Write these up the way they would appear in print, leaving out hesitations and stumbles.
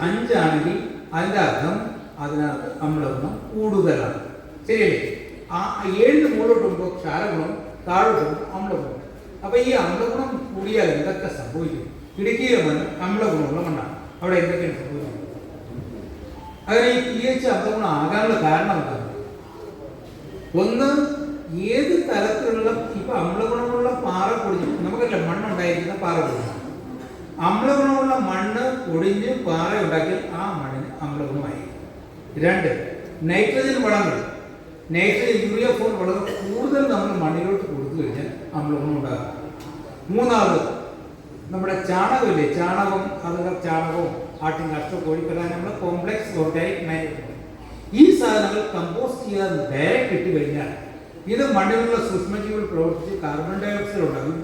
5 ആണെങ്കിൽ അതിൻ്റെ അർത്ഥം അതിനകത്ത് അമ്ലഗുണം കൂടുതലാണ്. ശരിയല്ലേ? ആ 7 മുകളിലോട്ട് പോകുമ്പോൾ ക്ഷാരഗുണം, താഴോട്ട് പോകുമ്പോൾ അമ്ലഗുണം. അപ്പോൾ ഈ അമ്ലഗുണം കൂടിയാൽ എന്തൊക്കെ സംഭവിക്കും? ഇടുക്കിയിലെ മണ്ണ് അമ്ലഗുണമുള്ള മണ്ണാണ്. അവിടെ എന്തൊക്കെയാണ് സംഭവിക്കുന്നത്? അങ്ങനെ ഈ pH അമ്ലഗുണം ആകാനുള്ള കാരണം എന്താണ്? ഒന്ന്, ഏത് തരത്തിലുള്ള ഇപ്പൊ അമ്ലഗുണമുള്ള പാറ പൊടിഞ്ഞു, നമുക്കല്ല മണ്ണുണ്ടായിരിക്കുന്ന പാറ പൊടിഞ്ഞു, അമ്ലഗുണമുള്ള മണ്ണ് പൊടിഞ്ഞ് പാറ ഉണ്ടാക്കിയാൽ ആ മണ്ണിന് അമ്ലഗുണമായിരിക്കും. 2, നൈട്രജൻ വളങ്ങൾ, നൈട്രജൻ, യൂറിയ, ഫോൺ വളരെ കൂടുതൽ നമ്മൾ മണ്ണിലോട്ട് കൊടുത്തു കഴിഞ്ഞാൽ അമ്ലഗുണം ഉണ്ടാകും. 3, നമ്മുടെ ചാണകമില്ലേ, ചാണകം, അതുപോലെ ചാണകവും ആട്ടിൻ കാഷ്ടവും കോഴിക്കട, നമ്മുടെ കോംപ്ലക്സ് ഓർഗാനിക് മാനേജ്മെന്റ്, ഈ സാധനങ്ങൾ കമ്പോസ്റ്റ് ചെയ്യാൻ ഡയറക്റ്റ് ഇട്ട് കഴിഞ്ഞാൽ ഇത് മണ്ണിലുള്ള സൂക്ഷ്മജീവികൾ പ്രവർത്തിച്ച് കാർബൺ ഡൈ ഓക്സൈഡ് ഉണ്ടാകും.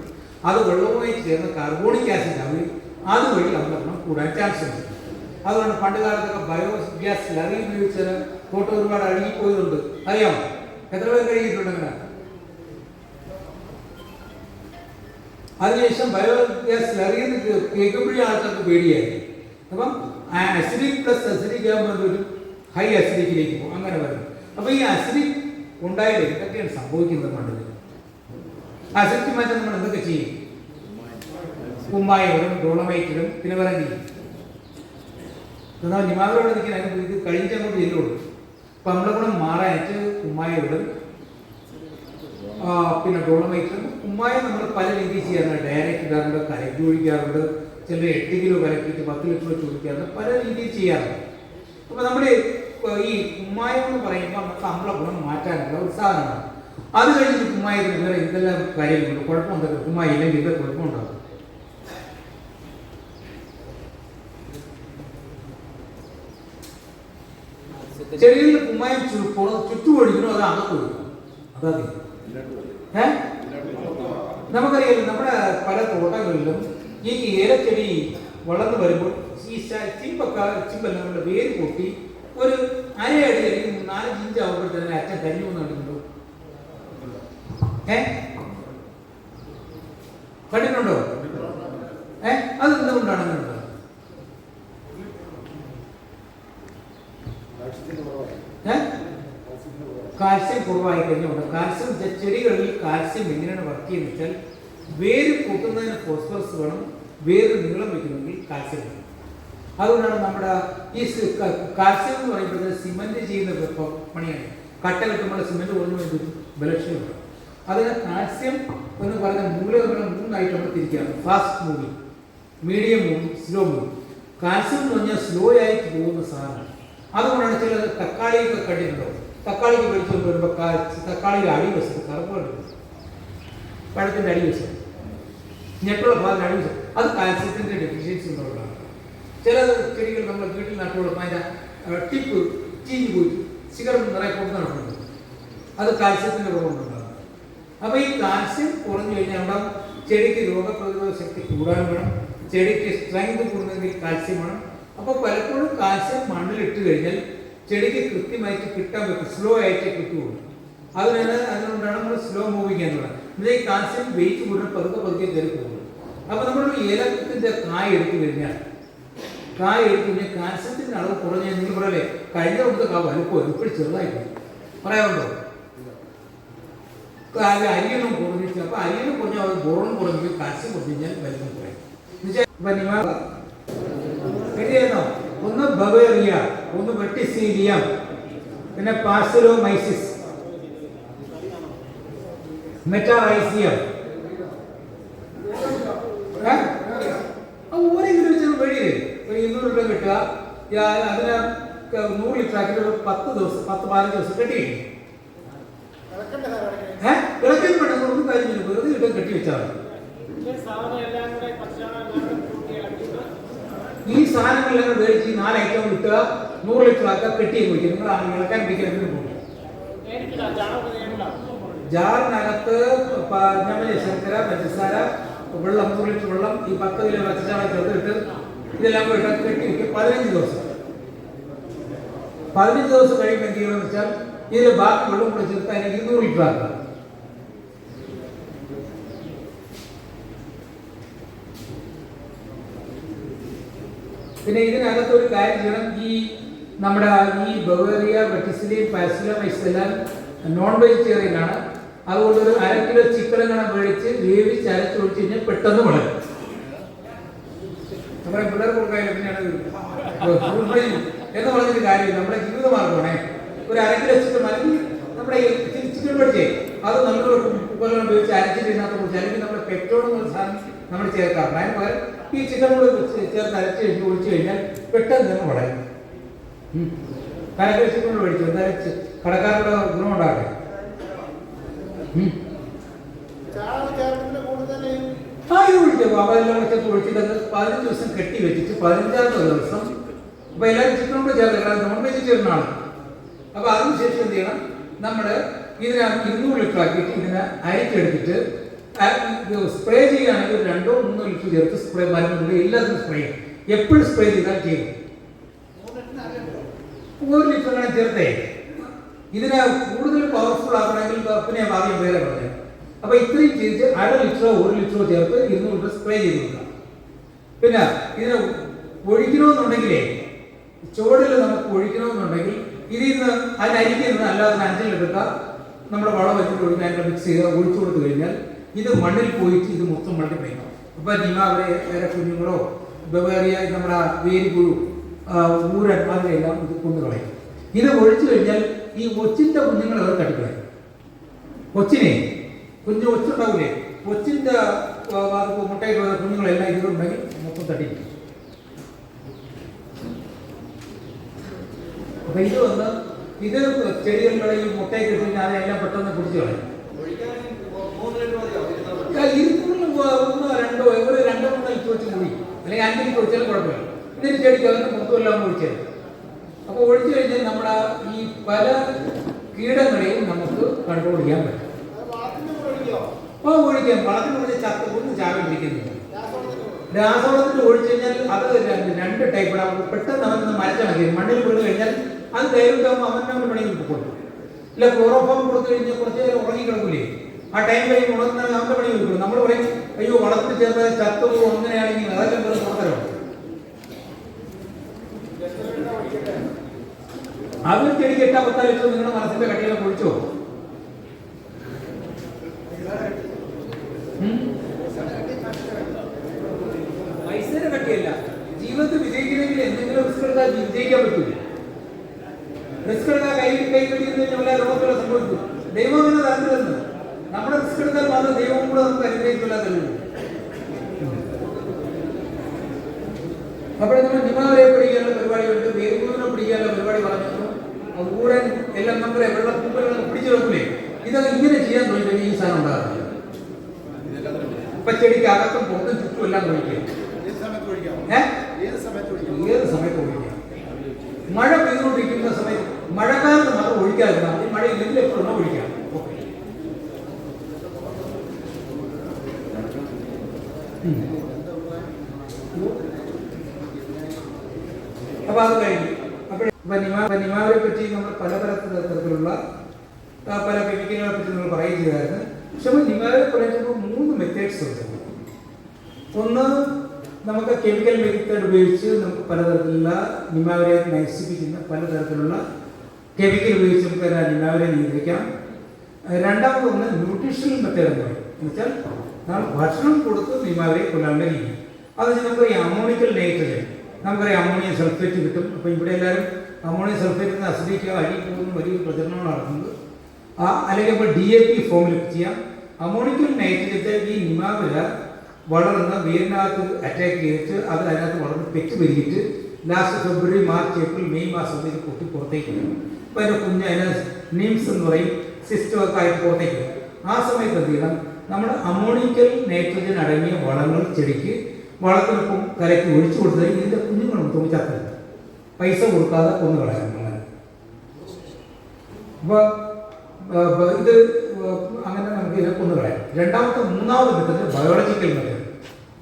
അത് വെള്ളവുമായി ചേർന്ന് കാർബോണിക് ആസിഡ് ആവുകയും അതുവഴി അമ്ലഗുണം കൂടാൻ ചാൻസ് ഉണ്ട്. അതുകൊണ്ട് പണ്ട് കാലത്തൊക്കെ ബയോഗ്യാസ് സ്ലറി ഉപയോഗിച്ചാൽ തോട്ടം ഒരുപാട് അഴുകിപ്പോയതുണ്ട്. അറിയാമോ? എത്ര പേർ കഴിയിട്ടുണ്ട് അങ്ങനെ? അതിനുശേഷം ബയോഗ്യാസ് സ്ലറി എന്ന് കേൾക്കുമ്പോഴേ ആൾക്കാർക്ക് പേടിയായി. അപ്പം അസിഡിക് പ്ലസ് അസിഡിക് ആകുമ്പോൾ ഒരു ഹൈ അസിഡിക്കിലേക്ക് പോകും, അങ്ങനെ വരും. അപ്പോൾ ഈ അസിഡിക് ഉണ്ടായാൽ എന്തൊക്കെയാണ് സംഭവിക്കുന്നത് മണ്ണിൽ? അസിഡിക് മാറ്റാൻ നമ്മൾ എന്തൊക്കെ ചെയ്യും? കുമ്മായിടും, ഡോളമൈറ്റിടും, പിന്നെ വേറെ ചെയ്യും. എന്നാൽ നിമാവിലോട് നിൽക്കാൻ ഇത് കഴിഞ്ഞങ്ങോട്ട് ചെല്ലുള്ളൂ. അപ്പം അമ്ലഗുണം മാറാനായിട്ട് കുമ്മായിടും, പിന്നെ ഡോളമൈറ്റിടും. കുമ്മായം നമ്മൾ പല രീതിയിൽ ചെയ്യാറുണ്ട്. ഡയറക്റ്റ് ഇടാറുണ്ട്, കലക്കി ഒഴിക്കാറുണ്ട്, ചിലർ 8 കിലോ കലക്കിയിട്ട് 10 ലിറ്റർ വെച്ച് ഒഴിക്കാറുണ്ട്, പല രീതിയിൽ ചെയ്യാറുണ്ട്. അപ്പോൾ നമ്മൾ ഈ കുമ്മായം എന്ന് പറയുമ്പോൾ നമുക്ക് അമ്ലഗുണം മാറ്റാനുള്ള ഒരു സാധനമാണ്. അത് കഴിഞ്ഞിട്ട് കുമ്മായത്തിന് വേറെ എന്തെല്ലാം കാര്യങ്ങളുണ്ട്, കുഴപ്പമുണ്ടല്ലോ. കുമ്മായം ഇല്ലെങ്കിൽ ഇത് കുഴപ്പമുണ്ടാകും. ചെടികളിൽ കുമ്മായം ചുറ്റുപൊഴിക്കണോ അത് അകത്ത് കൊടുക്കും? അതാ നമുക്കറിയാം, നമ്മുടെ പല തോട്ടങ്ങളിലും ഈ ഏലച്ചെടി വളർന്നു വരുമ്പോൾ ഈ ചിമ്പല്ല നമ്മുടെ വേര് പൊട്ടി ഒരു അരയടി അല്ലെങ്കിൽ 4-5 ഇഞ്ച് ആകുമ്പോൾ തന്നെ അച്ഛൻ കരിഞ്ഞു കണ്ടിട്ടുണ്ടോ? കണ്ടിട്ടുണ്ടോ? അത് എന്തുകൊണ്ടാണ് അങ്ങനെ ഉണ്ടാകുന്നത്? കാൽസ്യം കുറവായി കഴിഞ്ഞുകൊണ്ട് കാൽസ്യം ചെടികളിൽ കാൽസ്യം എങ്ങനെയാണ് വർക്ക് ചെയ്യുന്നത് വെച്ചാൽ, വേര് പൊട്ടുന്നതിന് ഫോസ്ഫറസ് വേണം, വേര് നീളം വയ്ക്കണമെങ്കിൽ കാൽസ്യം വേണം. അതുകൊണ്ടാണ് നമ്മുടെ ഈ കാൽസ്യം എന്ന് പറയുമ്പോൾ സിമെന്റ് ചെയ്യുന്ന പണിയാണ്. കട്ട കെട്ടുമ്പോൾ സിമെന്റ് കുറഞ്ഞു വേണ്ടി ബലക്ഷണമുണ്ട്. അതിന് കാൽസ്യം എന്ന് പറയുന്ന മൂലകങ്ങളെ 3 ആയിട്ട് നമ്മൾ തിരിക്കുകയാണ്. Fast moving, medium moving, slow moving. Calcium എന്ന് പറഞ്ഞാൽ സ്ലോ ആയിട്ട് പോകുന്ന സാധനമാണ്. അതുകൊണ്ടാണ് ചില തക്കാളിയൊക്കെ കണ്ടിട്ടുണ്ടോ? തക്കാളിക്ക് വെളിച്ചം വരുമ്പോൾ തക്കാളിയുടെ അടിവശത്ത് കറുപ്പ് കണ്ടിട്ടുണ്ട്, പഴത്തിൻ്റെ അടിവശം, ഞെട്ടുള്ള ഭാഗത്ത് അടിവശം, അത് കാൽസ്യത്തിൻ്റെ ഡെഫിഷ്യൻസി ഉള്ളതാണ്. ചില ചെടികൾ നമ്മൾ വീട്ടിൽ നട്ടുകൊടുക്കും, അതിൻ്റെ ടിപ്പ് ചീഞ്ഞു പോയിട്ട് സിഗരറ്റ് നിറയെ കൊടുത്ത് നടക്കുന്നുണ്ട്, അത് കാൽസ്യത്തിൻ്റെ കുറവുണ്ടാകും. അപ്പോൾ ഈ കാൽസ്യം കുറഞ്ഞു കഴിഞ്ഞാൽ അവിടെ ചെടിക്ക് രോഗപ്രതിരോധ ശക്തി കൂടാൻ വേണം, ചെടിക്ക് സ്ട്രെങ്ത് കൂടുന്നെങ്കിൽ കാൽസ്യം വേണം. അപ്പോൾ പലപ്പോഴും കാൽസ്യം മണ്ണിലിട്ട് കഴിഞ്ഞാൽ ചെടിക്ക് കൃത്യമായിട്ട് കിട്ടാൻ പറ്റും, സ്ലോ ആയിട്ട് കിട്ടുകയുള്ളൂ. അതുകൊണ്ടാണ് നമ്മൾ സ്ലോ മൂവിങ് എന്ന് പറയുന്നത്. ഇത് ഈ കാൽസ്യം വെയിറ്റ് കൂടുതൽ പതുക്കെ കയറി പോകുള്ളൂ. അപ്പോൾ നമ്മൾ ഏലത്തിൻ്റെ കായ എടുത്തു കഴിഞ്ഞാൽ കാൽസ്യത്തിൻ്റെ അളവ് കുറഞ്ഞാൽ നിങ്ങൾ പറയല്ലേ, കഴിഞ്ഞ കൊടുത്ത കാവ് വലുപ്പം ഇപ്പോഴും ചെറുതായിട്ട് പറയാറുണ്ടോ? അരിയണം കുറഞ്ഞിട്ട്, അപ്പോൾ അരിയണം കുറഞ്ഞാൽ ബോറൺ കുറഞ്ഞു, കാൽസ്യം കുറഞ്ഞു കഴിഞ്ഞാൽ വലുപ്പം കുറയും. എഴുതിയിരുന്നോ? ഒന്ന് ബവേറിയ, ഒന്ന് വെർട്ടിസീലിയം, പിന്നെ പാർസിലോമൈസിസ്, മെറ്റാറൈസിയം. ഓരോ കിലോ വെച്ചാൽ വഴിയില്ലേ, ഒരു 200 രൂപ കിട്ടുക. അതിന് 100 ലിറ്റർ ആക്കി 10-15 ദിവസം കെട്ടിയില്ലേ? ഇളക്കാൻ പെട്ടെന്ന് ഒന്നും കാര്യമില്ല, വെറുതെ ഇട്ട് കെട്ടി വെച്ചാൽ മതി. ഈ സാധനങ്ങളെല്ലാം മേടിച്ച് 4 ഐറ്റം കിട്ടുക, 100 ലിറ്റർ ആക്കുക, കെട്ടി വയ്ക്കുക. നിങ്ങൾ ഇളക്കാൻ പിടിക്കുന്നതിന് പോകും. ജാറിനകത്ത് ശർക്കര, പഞ്ചസാര, വെള്ളം, 100 ലിറ്റർ വെള്ളം, ഈ 10 കിലോ പച്ചച്ചാണകം ചേർത്തിട്ട് ഇതെല്ലാം കൂടെ കെട്ടി വയ്ക്കുക 15 ദിവസം. 15 ദിവസം കഴിയുമ്പോൾ എന്ത് ചെയ്യണമെന്ന് വെച്ചാൽ ഇതിൽ ബാക്കി വെള്ളം കൂടെ ചേർത്ത് അതിന് 200 ലിറ്റർ ആക്കുക. പിന്നെ ഇതിനകത്ത് ഒരു കാര്യം ചെയ്യണം, ഈ നമ്മുടെ ഈ ബവേറിയ, വെട്ടിസിലിയം, പാസിലോമൈസ് എല്ലാം നോൺ വെജിറ്റേറിയൻ ആണ്. അതുകൊണ്ട് ഒരു 1/2 കിലോ ചിക്കൻ അങ്ങനെ മേടിച്ച് വേവിച്ച് അരച്ചൊഴിച്ച് കഴിഞ്ഞാൽ പെട്ടെന്ന് വളരും. നമ്മുടെ പിള്ളേർ കൊടുക്കാനും പിന്നെയാണ് എന്ന് പറഞ്ഞൊരു കാര്യം നമ്മുടെ ജീവിതമാർഗ്ഗമാണേ. ഒരു 1/2 കിലോ ചിക്കൻ അല്ലെങ്കിൽ നമ്മുടെ ചിക്കൻ മേടിച്ചേ അത് നല്ലൊരു കുക്കറിൽ ഉപയോഗിച്ച് അരച്ചിട്ട് ഇതിനകത്ത് കുറിച്ച്, അല്ലെങ്കിൽ നമ്മുടെ പെട്രോൾ എന്നുള്ള സാധനം നമ്മൾ ചേർക്കാറുണ്ട്. അതിന് പകരം ഈ ചിക്കൻ കൂടെ ചേർത്ത് അരച്ച് കഴിഞ്ഞ് ഒഴിച്ചു കഴിഞ്ഞാൽ പെട്ടെന്ന് തന്നെ വളരും. 1/2 കിലോ ചിക്കൻ കൂടെ മേടിച്ചു എന്തായാലും കടക്കാരുടെ ഗുണമുണ്ടാകട്ടെ. ഇത് ഒഴിക്കും അതെല്ലാം വെച്ചൊക്കെ ഒഴിച്ചിട്ട് 15 ദിവസം കെട്ടി വെച്ചിട്ട് 15ാമത്തെ ദിവസം അപ്പൊ എല്ലാവരും ചിക്കൻ കൂടെ ചേർത്ത് നോൺ വെജിറ്റേറിയൻ ആണ്. അപ്പൊ അതിനുശേഷം എന്ത് ചെയ്യണം, നമ്മള് ഇതിനകത്ത് 200 ലിറ്റർ ആക്കിയിട്ട് ഇതിനെ അരിച്ചെടുത്തിട്ട് സ്പ്രേ ചെയ്യുകയാണെങ്കിൽ 2-3 ലിറ്റർ ചേർത്ത് സ്പ്രേ മരുന്നുണ്ട് എല്ലാത്തിനും സ്പ്രേ ചെയ്യും. എപ്പോഴും സ്പ്രേ ചെയ്താൽ ചെയ്യും. 1 ലിറ്റർ അങ്ങനെ ചേർത്തേ ഇതിനെ കൂടുതൽ പവർഫുൾ ആക്കണമെങ്കിൽ പിന്നെ ആദ്യം വേറെ പറഞ്ഞു. അപ്പൊ ഇത്രയും ചെയ്ത് 1/2 ലിറ്ററോ 1 ലിറ്ററോ ചേർത്ത് 200 ലിറ്റർ സ്പ്രേ ചെയ്ത് കൊടുക്കാം. പിന്നെ ഇതിനെ ഒഴിക്കണമെന്നുണ്ടെങ്കിലേ ചുവടിൽ നമുക്ക് ഒഴിക്കണമെന്നുണ്ടെങ്കിൽ ഇതിൽ നിന്ന് അതിനരിക്കുന്നത് അല്ലാതെ 5 ലിറ്റർ നമ്മുടെ വളം വെച്ചിട്ട് ഒഴിക്കാൻ മിക്സ് ചെയ്ത് ഒഴിച്ചു കൊടുത്തു കഴിഞ്ഞാൽ ഇത് മണ്ണിൽ പോയിട്ട് ഇത് മൊത്തം മൾട്ടിപ്ലൈ ആവും. അപ്പൊ നിമാവരെ വേറെ കുഞ്ഞുങ്ങളോ ബവേറിയ നമ്മുടെ വേരിപ്പുഴു ഊരൻ അതിനെല്ലാം ഇത് കൊന്നു കളയും. ഇത് ഒഴിച്ചു കഴിഞ്ഞാൽ ഈ ഒച്ചിന്റെ കുഞ്ഞുങ്ങൾ അവർ തട്ടിക്കളയും. കൊച്ചിനെ കുഞ്ഞു ഒച്ചുണ്ടാവില്ലേ, കൊച്ചിന്റെ മുട്ടയിൽ കുഞ്ഞുങ്ങളെല്ലാം ഇതിലുണ്ടെങ്കിൽ മൊത്തം തട്ടിക്കും. അപ്പൊ ഇത് വന്ന് ഇത് ചെടികളുടെ ഈ മുട്ടയെ കിട്ടി അതെല്ലാം പെട്ടെന്ന് കുടിച്ചു കളയും. 2-2 ഇവര് 2-3 ലിറ്റർ വെച്ച് കൂടി അല്ലെങ്കിൽ 5 ലിറ്റർ ഒഴിച്ചാലും കുഴപ്പമില്ല. ഇതിന് ചെടിക്ക് അതിന് മൊത്തമെല്ലാം ഒഴിച്ചത്. അപ്പൊ ഒഴിച്ചു കഴിഞ്ഞാൽ നമ്മുടെ ഈ പല കീടങ്ങളെയും നമുക്ക് കൺട്രോൾ ചെയ്യാൻ പറ്റും. ഒഴിക്കാം, വളത്തിന് ഒഴിച്ച് ചത്ത് ഒന്നും ചാവി പിടിക്കുന്നില്ല. രാസവളത്തിൽ ഒഴിച്ചു കഴിഞ്ഞാൽ അത് 2 ടൈപ്പാണ്. പെട്ടെന്ന് അവനൊന്ന് മരച്ചണക്കി മണ്ണിൽ വീണ് കഴിഞ്ഞാൽ അത് കയറിട്ടാകുമ്പോൾ അവൻ്റെ പണി കൊടുക്കും. ഇല്ല ക്ലോറോഫോം കൊടുത്തു കഴിഞ്ഞാൽ കുറച്ച് നേരം ഉറങ്ങി കിടക്കൂലേ, ആ ടൈം കഴിഞ്ഞ് ഉണർന്നാൽ അവൻ്റെ പണി കൊടുക്കും. നമ്മൾ പറയും അയ്യോ വളത്തിൽ ചേർത്ത് ചത്തു അങ്ങനെയാണെങ്കിൽ അതെല്ലാം വെറും പുറത്തരമാണ്. അവർ ചെടിക്ക് 8-10 ലിറ്റർ നിങ്ങളുടെ മനസ്സിന്റെ കട്ടിയെല്ലാം കുഴിച്ചോ. പൈസയുടെ കട്ടിയല്ല, ജീവിതത്തിൽ വിജയിക്കണമെങ്കിൽ എന്തെങ്കിലും റിസ്ക് എടുത്താൽ വിജയിക്കാൻ പറ്റൂല. റിസ്ക് എടുത്താൽ കൈ പിടിക്കുന്ന എല്ലാ ലോകത്തിലും സംഭവിക്കും. ദൈവം അങ്ങനെ തരത്തില്ലെന്ന് നമ്മുടെ റിസ്ക് എടുത്താൽ മാത്രം ദൈവം കൂടെ നമുക്ക് അനുഗ്രഹിക്കില്ല തരുള്ളൂ. അപ്പോൾ നമ്മൾ നിമാവരെ പിടിക്കാനുള്ള പരിപാടിയുണ്ട്, വേരുപൂരിനെ പിടിക്കാനുള്ള പരിപാടി പറഞ്ഞു. ഊരൻ എല്ലാം നമ്മുടെ വെള്ളപ്പൂക്കളെ പിടിച്ചു വെക്കൂലേ, ഇതൊക്കെ ഇങ്ങനെ ചെയ്യാൻ തുടങ്ങി ഈ സാധനം ഉണ്ടാകുന്നില്ല. ഇപ്പൊ ചെടിക്ക് അകത്തും പുറത്തും ചുറ്റും എല്ലാം ഒഴിക്കുക. ഏത് സമയത്ത് ഒഴിക്കുക? മഴ പെയ്തുകൊണ്ടിരിക്കുന്ന സമയത്ത്, മഴക്കാലത്ത് മാത്രം ഒഴിക്കാതിരുന്നാൽ മതി. മഴയില്ലെങ്കിൽ എപ്പോഴും ഒഴിക്കാം. അപ്പൊ അത് കഴിഞ്ഞു. നിമാവരെ പറ്റി നമ്മൾ പല തരത്തിലുള്ള പല കെമിക്കലുകളെ പറ്റി നമ്മൾ പറയുകയും ചെയ്തായിരുന്നു. പക്ഷെ നിമാവരെ പറയുമ്പോൾ 3 മെത്തേഡ്സ് ഉണ്ട്. ഒന്ന്, നമുക്ക് കെമിക്കൽ മെത്തേഡ് ഉപയോഗിച്ച് നമുക്ക് പലതരത്തിലുള്ള നിമാവരെ നശിപ്പിക്കുന്ന പലതരത്തിലുള്ള കെമിക്കൽ ഉപയോഗിച്ച് നമുക്ക് നിമാവരെ നിയന്ത്രിക്കാം. രണ്ടാമതൊന്ന് ന്യൂട്രീഷണൽ മെത്തേഡ് എന്ന് പറയും. എന്നുവെച്ചാൽ നമ്മൾ ഭക്ഷണം കൊടുത്ത് നിമാവരെ കൊല്ലാനുള്ള രീതി. അത് നമുക്ക് അമോണിക്കൽ നൈട്രജൻ, നമുക്കറിയാം അമോണിയം സൾഫേറ്റ് കിട്ടും. അപ്പോൾ ഇവിടെ എല്ലാവരും അമോണിയം സൾഫേറ്റിന് അസിഡിക്ക് അടി പോകുന്ന വലിയ പ്രചരണങ്ങൾ നടത്തുന്നത്. അല്ലെങ്കിൽ ഇപ്പോൾ DAP ഫോമിൽ ചെയ്യാം. അമോണിക്കൽ നൈട്രജൻ ഈ നിമാവില വളർന്ന് വേരിനകത്ത് അറ്റാക്ക് ചെയ്തിട്ട് അത് അതിനകത്ത് വളർന്ന് പെറ്റ് പെരുകിയിട്ട് ലാസ്റ്റ് ഫെബ്രുവരി, മാർച്ച്, ഏപ്രിൽ, മെയ് മാസം ഇത് പൊട്ടി പുറത്തേക്ക് വരും. അപ്പോൾ അതിൻ്റെ കുഞ്ഞ് അതിന് നീംസ് എന്ന് പറയും, സിസ്റ്റമൊക്കെ ആയിട്ട് പുറത്തേക്ക് വരും. ആ സമയത്ത് എന്ത് ചെയ്യണം, നമ്മൾ അമോണിക്കൽ നൈട്രജൻ അടങ്ങിയ വളങ്ങൾ ചെടിക്ക് വളത്തിനൊപ്പം കലക്കി ഒഴിച്ചു കൊടുത്താൽ ഇതിൻ്റെ കുഞ്ഞുങ്ങൾ മൊത്തം ചത്തില്ല. പൈസ കൊടുക്കാതെ കൊന്നു കളയാം. അപ്പോൾ ഇത് അങ്ങനെ നമുക്ക് ഇതിനെ കൊന്നു കളയാം. മൂന്നാമത് method biological method.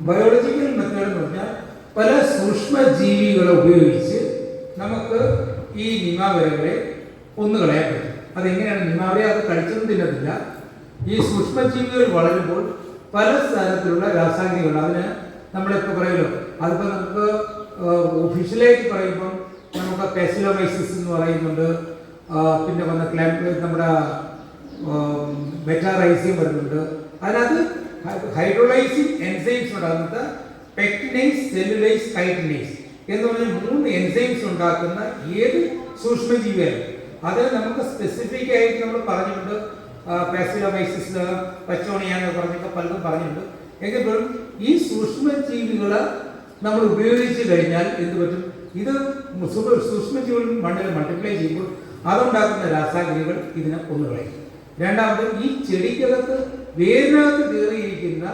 Biological method എന്ന് പറഞ്ഞാൽ പല സൂക്ഷ്മജീവികളെ ഉപയോഗിച്ച് നമുക്ക് ഈ നിമാവരകളെ കൊന്നു കളയാൻ പറ്റും. അതെങ്ങനെയാണ്? നിമാവരെ അത് കഴിച്ചൊന്നും തിന്നത്തില്ല. ഈ സൂക്ഷ്മജീവികൾ വളരുമ്പോൾ പല തരത്തിലുള്ള രാസായനികൾ, അതിന് നമ്മളിപ്പോൾ പറയുമല്ലോ, അതിപ്പോൾ നമുക്ക് ഒഫീഷ്യലായിട്ട് പറയുമ്പം നമുക്ക് പാസിലോമൈസിസ് എന്ന് പറയുന്നുണ്ട്, പിന്നെ വന്ന നമ്മുടെ മെറ്റാറൈസിയം വരുന്നുണ്ട്. അതിനകത്ത് ഹൈഡ്രോളൈസിങ് എൻസൈംസ് ഉണ്ടാകുന്നത് പെക്റ്റിനൈസ്, സെല്ലുലൈസ്, കൈറ്റിനൈസ് എന്ന് പറഞ്ഞ 3 എൻസൈംസ് ഉണ്ടാക്കുന്ന ഏത് സൂക്ഷ്മജീവിയാണ്. അത് നമുക്ക് സ്പെസിഫിക് ആയിട്ട് നമ്മൾ പറഞ്ഞിട്ടുണ്ട്. പാസിലോമൈസിസ്, പച്ചോണിയ എന്ന് പറഞ്ഞൊക്കെ പലതും പറഞ്ഞിട്ടുണ്ട്. എങ്കിൽ പോലും ഈ സൂക്ഷ്മജീവികൾ നമ്മൾ ഉപയോഗിച്ച് കഴിഞ്ഞാൽ എന്ത് പറ്റും? ഇത് സൂക്ഷ്മജീവികൾ മണ്ണിൽ മൾട്ടിപ്ലൈ ചെയ്യുമ്പോൾ അതുണ്ടാക്കുന്ന രാസാഗ്നികൾ ഇതിനെ കൊന്നുകളയും. രണ്ടാമത്, ഈ ചെടിക്കകത്ത് വേരിനകത്ത് കയറിയിരിക്കുന്ന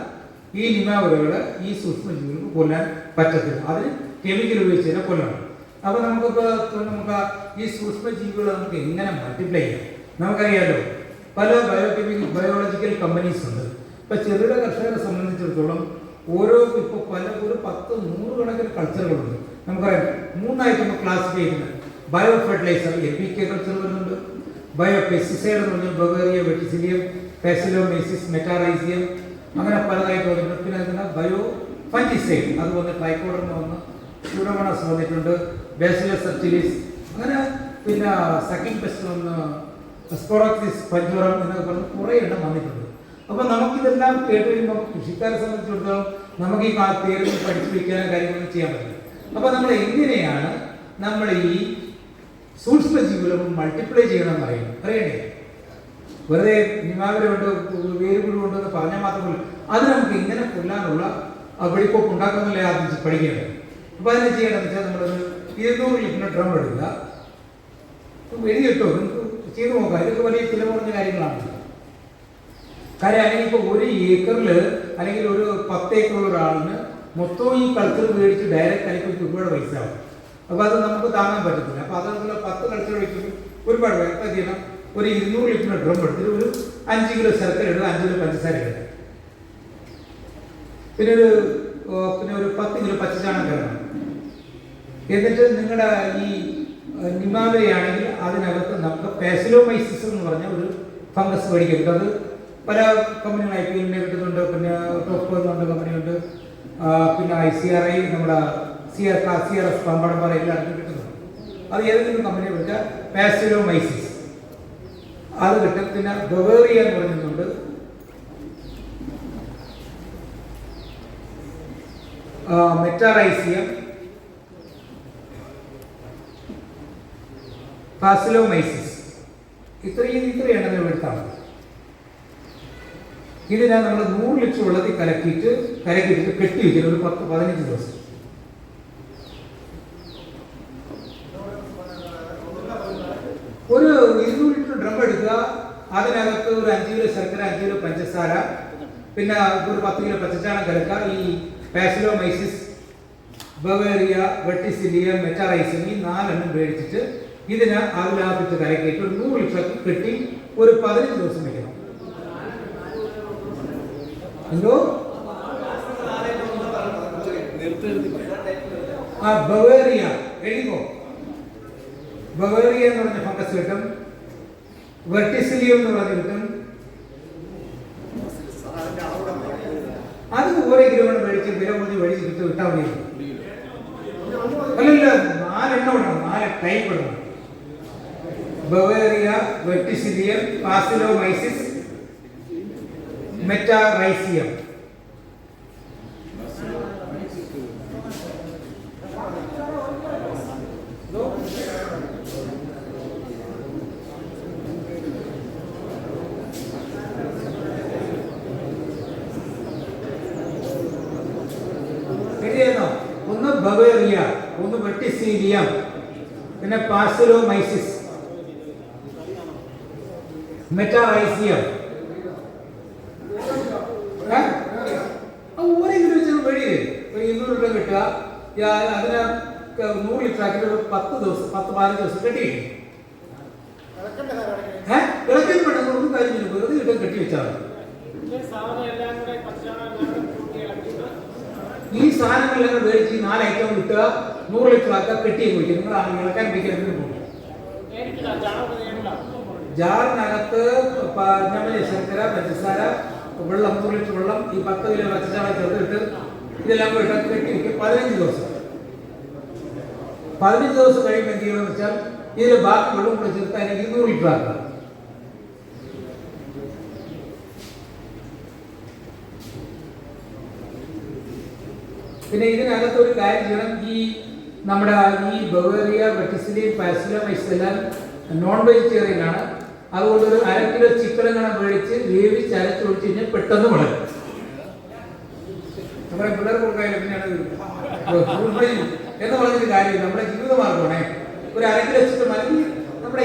ഈ നിമാവരകളെ ഈ സൂക്ഷ്മജീവികൾക്ക് കൊല്ലാൻ പറ്റത്തില്ല. അതിന് കെമിക്കൽ ഉപയോഗിച്ച് തന്നെ കൊല്ലണം. അപ്പോൾ നമുക്ക് ഈ സൂക്ഷ്മജീവികൾ നമുക്ക് എങ്ങനെ മൾട്ടിപ്ലൈ ചെയ്യാം? നമുക്കറിയാലോ, പല ബയോളജിക്കൽ കമ്പനീസ് ഉണ്ട്. ഇപ്പം ചെറുകിട കർഷകരെ സംബന്ധിച്ചിടത്തോളം ഒരു 10-100 കണക്കിന് കൾച്ചറുകളുണ്ട്. നമുക്കറിയാം 3 ആയിട്ട് നമുക്ക് ക്ലാസിഫൈ ചെയ്യുന്നത്. ബയോ ഫെർട്ടിലൈസർ NPK കൾച്ചർ വരുന്നുണ്ട്, ബയോ പെസ്റ്റിസൈഡ് എന്ന് പറഞ്ഞാൽ ബവേറിയ, വെട്ടിസിലിയം, പാസിലോമൈസിസ്, മെറ്റാറൈസിയം, അങ്ങനെ പലതായിട്ട് വന്നിട്ടുണ്ട്. പിന്നെ അതിന് ബയോ ഫംഗിസൈഡ്, അത് വന്ന് ട്രൈക്കോഡർമ വന്ന് സ്യൂഡോമോണസ് വന്നിട്ടുണ്ട്, ബാസിലസ് സബ്റ്റിലിസ്, അങ്ങനെ പിന്നെ സക്കിംഗ് പെസ്റ്റ് വന്ന് സ്പോറോക്സിസ് പഞ്ചോറം എന്നൊക്കെ പറഞ്ഞ് കുറേ എണ്ണം വന്നിട്ടുണ്ട്. അപ്പോൾ നമുക്കിതെല്ലാം കേട്ട് കഴിയുമ്പോൾ കൃഷിക്കാരെ സംബന്ധിച്ചിടത്തോളം നമുക്ക് ഈ പേര് പഠിച്ചു വയ്ക്കാനോ കാര്യങ്ങളൊന്നും ചെയ്യാൻ പറ്റില്ല. അപ്പോൾ നമ്മൾ എങ്ങനെയാണ് നമ്മൾ ഈ സൂക്ഷ്മജീവികൾ മൾട്ടിപ്ലൈ ചെയ്യണമെന്ന് അറിയണ്ടേ? വെറുതെ നിമാവരുണ്ട്, വേരുപുഴുണ്ട് എന്ന് പറഞ്ഞാൽ മാത്രമല്ല, അത് നമുക്ക് ഇങ്ങനെ കൊല്ലാനുള്ള വെടിപ്പോക്ക് ഉണ്ടാക്കുന്നില്ല ആദ്യം പഠിക്കേണ്ടത്. അപ്പോൾ അതിന് ചെയ്യേണ്ടതെന്ന് വെച്ചാൽ നമ്മളൊരു 200 ലിറ്റർ ഡ്രം എടുക്കുക, എഴുതിയിട്ടോ, നിങ്ങൾക്ക് ചെയ്തു നോക്കാം. ഇതൊക്കെ വലിയ ചില കുറഞ്ഞ കാര്യങ്ങളാണ്. കാര്യം അല്ലെങ്കിൽ ഇപ്പോൾ 1 ഏക്കറിൽ അല്ലെങ്കിൽ ഒരു 10 ഏക്കറുള്ള ഒരാളിന് മൊത്തം ഈ കൾച്ചർ മേടിച്ച് ഡയറക്റ്റ് അല്ലെങ്കിൽ ഒരുപാട് പൈസ ആവും. അപ്പോൾ അത് നമുക്ക് താങ്ങാൻ പറ്റത്തില്ല. അപ്പോൾ അതുപോലെ 10 കൾച്ചർ വെച്ചിട്ട് ഒരുപാട് എന്താ ചെയ്യണം? ഒരു 200 ലിറ്റർ ഡ്രം എടുത്തിട്ട് ഒരു 5 കിലോ ശർക്കര ഇടുക, 5 കിലോ പഞ്ചസാര ഇടുക, പിന്നെ ഒരു 10 കിലോ പച്ചച്ചാണകം കിടണം. എന്നിട്ട് നിങ്ങളുടെ ഈ നിമാവരയാണെങ്കിൽ അതിനകത്ത് നമുക്ക് പാസിലോമൈസിസ് എന്ന് പറഞ്ഞ ഒരു ഫംഗസ് മേടിക്കരുത്. അത് പല കമ്പനികൾ IPL കിട്ടുന്നുണ്ട്, പിന്നെ ടോപ്പ് എന്നുണ്ട് കമ്പനിയുണ്ട്, പിന്നെ ICRI, നമ്മുടെ CRS പമ്പടംപാറ എല്ലായിടത്തും കിട്ടുന്നുണ്ട്. അത് ഏതെങ്കിലും കമ്പനിയെ വിളിച്ചാൽ പാസിലോമൈസിസ് അത് കിട്ടും. പിന്നെ ബവേറിയ എന്ന് പറഞ്ഞിട്ടുണ്ട്, മെറ്റാറൈസിയം, പാസിലോമൈസിസ്, ഇത്രയാണ് എടുത്താൽ മതി. ഇതിനെ നമ്മൾ 100 ലിറ്റർ വെള്ളത്തിൽ കലക്കിയിട്ട് കെട്ടി വയ്ക്കണം ഒരു 10-15 ദിവസം. ഒരു 200 ലിറ്റർ ഡ്രം എടുക്കുക, അതിനകത്ത് ഒരു 5 കിലോ ശർക്കര, 5 കിലോ പഞ്ചസാര, പിന്നെ ഒരു 10 കിലോ പച്ചച്ചാണകം കലക്കുക. ഈ പാസിലോമൈസിസ്, ബവേറിയ, വെട്ടിസിലിയം, മെറ്റാറൈസിയം ഈ 4 എണ്ണം മേടിച്ചിട്ട് ഇതിനെ അതിനകത്തിട്ട് കലക്കിയിട്ട് ഒരു 100 ലിറ്റർ കെട്ടി ഒരു 15 ദിവസം വയ്ക്കണം. എന്തോ ബവേറിയ എഴുതിക്കോ. ബവേറിയ എന്ന് പറഞ്ഞ ഫംഗസ് കിട്ടും, വെർട്ടിസിലിയം എന്ന് പറഞ്ഞ് കിട്ടും. അത് 1 കിലോ മേടിച്ച് വില കൂടി മേടിച്ച് വിട്ടാൽ മതി. അല്ലല്ല, 4 എണ്ണം ഇടണം, 4 ടൈപ്പ് ഇടണം. Beauveria, Verticillium, Paecilomyces, Metarhizium. ഒന്ന് ബവേറിയ, ഒന്ന് വെട്ടിസിലിയം, പിന്നെ പാസിലോമൈസിസ്, മെറ്റാറൈസിയം. 1 കിലോ വെച്ച് മേടിയില്ലേ, ഒരു 200 രൂപ കിട്ടുക. അതിനെ 100 ലിറ്റർ ആക്കി ഒരു 10-15 ദിവസം കെട്ടി വയ്ക്കും. ഇളക്കി വേണം, ഒന്നും കാര്യം വെറുതെ കിട്ടാൻ കെട്ടി വെച്ചാൽ മതി. ഈ സാധനങ്ങളെല്ലാം മേടിച്ച് 4 ഐറ്റം കിട്ടുക, 100 ലിറ്റർ ആക്കുക, കെട്ടി വയ്ക്കും. നിങ്ങൾ ഇളക്കാൻ വയ്ക്കുന്നതിന് പോകും. ജാറിനകത്ത് ശർക്കര, പഞ്ചസാര, വെള്ളം, 100 ലിറ്റർ വെള്ളം, ഈ 10 കിലോ പച്ചച്ചാണകം ചേർത്തിട്ട് ഇതെല്ലാം കൂടി കെട്ടി വയ്ക്കും 15 ദിവസം. 15 ദിവസം കഴിയുമ്പോൾ എന്ത് ചെയ്യണമെന്ന് വെച്ചാൽ ഇതിൽ ബാക്കി വെള്ളം കൂടെ ചേർത്ത് അതിന് 200 ലിറ്റർ ആക്കുക. പിന്നെ ഇതിനകത്ത് ഒരു കാര്യം ചെയ്യണം, ഈ നമ്മുടെ ഈ ബവേറിയ, വെട്ടിസിലിയം, പാസിലോമൈസ് എല്ലാം നോൺ വെജിറ്റേറിയൻ ആണ്. അതുകൊണ്ട് ഒരു 1/2 കിലോ ചിക്കൻ കണം മേടിച്ച് വേവിച്ച് അരച്ച് ഒഴിച്ച് കഴിഞ്ഞാൽ പെട്ടെന്ന് വളരും. നമ്മുടെ പിള്ളേർ കൊടുക്കാൻ എന്ന് പറഞ്ഞൊരു കാര്യം നമ്മുടെ ജീവിതമാർഗ്ഗമാണ്. ഒരു 1/2 കിലോ ചിക്കൻ അല്ലെങ്കിൽ നമ്മുടെ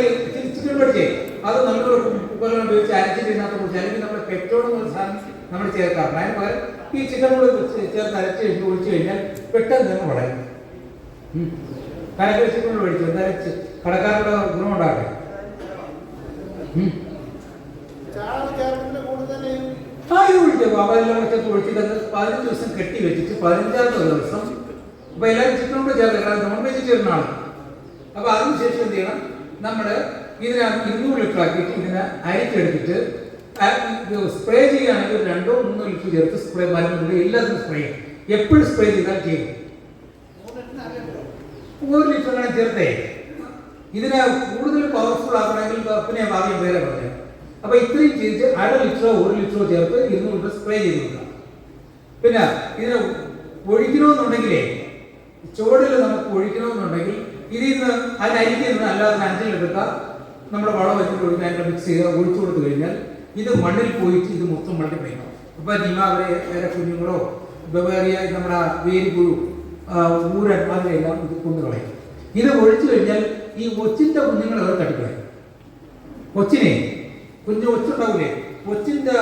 ചിക്കൻ മേടിച്ചേ അത് നമ്മൾ കുക്കറിൽ ഉപയോഗിച്ച് അരച്ചിട്ട് ഇതിനകത്ത് കുറിച്ച് അല്ലെങ്കിൽ നമ്മുടെ പെട്രോൾ എന്നുള്ള സാധനം നമ്മൾ ചേർക്കാറുണ്ട്. അതിന് പകരം ഈ ചിക്കൻ കൂടെ ചേർത്ത് അരച്ച് ഒഴിച്ചു കഴിഞ്ഞാൽ പെട്ടെന്ന് തന്നെ വളരും. 1/2 കിലോ ചിക്കൻ കൂടെ മേടിച്ചു അരച്ച് കടക്കാരുടെ ഗുണമുണ്ടാകട്ടെ. അതെല്ലാം വെച്ചൊക്കെ ഒഴിച്ചിട്ട് 15 ദിവസം കെട്ടി വെച്ചിട്ട് 15ാമത്തെ ദിവസം അപ്പൊ എല്ലാവരും ചിക്കൻ കൂടെ ചേർത്ത് നോൺ വെജിറ്റേറിയൻ ആണ്. അപ്പൊ അതിനുശേഷം എന്ത് ചെയ്യണം, നമ്മൾ ഇതിനകത്ത് 200 ലിറ്റർ ആക്കിയിട്ട് ഇതിനെ അരിച്ചെടുത്തിട്ട് സ്പ്രേ ചെയ്യുകയാണെങ്കിൽ 2-3 ലിറ്റർ ചേർത്ത് സ്പ്രേ മരുന്നുണ്ട് എല്ലാത്തിനും സ്പ്രേ ചെയ്യും. എപ്പോഴും സ്പ്രേ ചെയ്താൽ ചെയ്യും. 1 ലിറ്റർ അങ്ങനെ ചേർത്തേ ഇതിനെ കൂടുതൽ പവർഫുൾ ആക്കണമെങ്കിൽ പിന്നെ ഭാഗ്യം വേറെ പറയാം. അപ്പൊ ഇത്രയും ചെയ്ത് 1/2 ലിറ്ററോ 1 ലിറ്ററോ ചേർത്ത് 200 ലിറ്റർ സ്പ്രേ ചെയ്ത് കൊടുക്കാം. പിന്നെ ഇതിനെ ഒഴിക്കണമെന്നുണ്ടെങ്കിലേ ചുവടിൽ നമുക്ക് ഒഴിക്കണമെന്നുണ്ടെങ്കിൽ ഇതിൽ നിന്ന് അതിനരിക്കുന്നത് അല്ലാതെ 5 ലിറ്റർ നമ്മുടെ വളം വെച്ചിട്ട് ഒഴിക്കാൻ മിക്സ് ചെയ്ത് ഒഴിച്ചു കൊടുത്തു കഴിഞ്ഞാൽ ഇത് മണ്ണിൽ പോയിട്ട് ഇത് മൊത്തം മൾട്ടിപ്ലൈ ചെയ്യണം. അപ്പൊ വേറെ കുഞ്ഞുങ്ങളോ ബവേറിയ നമ്മുടെ വേരിപ്പുഴു ഊരൻ അതിനെല്ലാം ഇത് കൊന്നുകളയും. ഇത് ഒഴിച്ചു കഴിഞ്ഞാൽ ഈ ഒച്ചിന്റെ കുഞ്ഞുങ്ങൾ അവർ തട്ടിക്കളയും. കൊച്ചിനെ കുഞ്ഞു ഒച്ചുണ്ടാവില്ലേ, കൊച്ചിന്റെ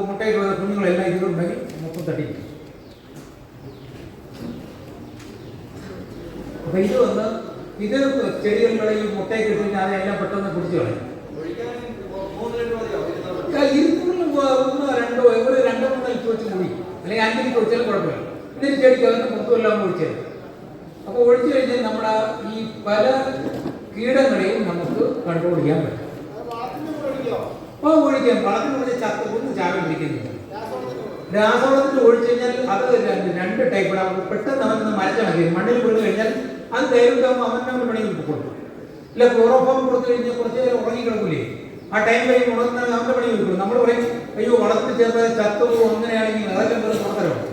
മുട്ടയിൽ കുഞ്ഞുങ്ങളെല്ലാം ഇതിലുണ്ടെങ്കിൽ മൊത്തം തട്ടിക്കും. അപ്പൊ ഇത് വന്ന് ഇത് ചെടികളുടെ ഈ മുട്ടയൊക്കെ ഇട്ട് കഴിഞ്ഞാൽ അതെല്ലാം പെട്ടെന്ന് പിടിച്ചു കളയും. 200-2 ഒരു 2-3 ലിറ്റർ വെച്ച് കൂടി അല്ലെങ്കിൽ 5 ലിറ്റർ ഒഴിച്ചാലും കുഴപ്പമില്ല. ഇതിന് ചെടിക്ക് അതിന് പുറത്തുമെല്ലാം ഒഴിച്ചത്. അപ്പൊ ഒഴിച്ചു കഴിഞ്ഞാൽ നമ്മുടെ ഈ പല കീടങ്ങളെയും നമുക്ക് കൺട്രോൾ ചെയ്യാൻ പറ്റും. ഒഴിക്കാം. വളത്തിന് പറഞ്ഞ ചത്ത ഒന്ന് ചാകം പിടിക്കുന്നില്ല. രാസവളത്തിൽ ഒഴിച്ചു കഴിഞ്ഞാൽ അത് 2 ടൈപ്പാണ്. പെട്ടെന്ന് അവൻ മരച്ചാൽ മതി. മണ്ണിൽ വീണ് കഴിഞ്ഞാൽ അത് ധൈര്യമാകുമ്പോൾ അവൻ്റെ പണി കൊടുക്കും. ഇല്ല ക്ലോറോഫോം കൊടുത്തു കഴിഞ്ഞാൽ കുറച്ച് നേരം ഉറങ്ങി കിടക്കൂലേ, ആ ടൈം കഴിഞ്ഞ് ഉണർന്നാൽ അവൻ്റെ പണി കൊടുക്കും. നമ്മൾ പറയും അയ്യോ വളത്തിൽ ചേർത്താൽ ചത്തു അങ്ങനെയാണെങ്കിൽ അതെല്ലാം വേറെ പുറത്തരമാണ്.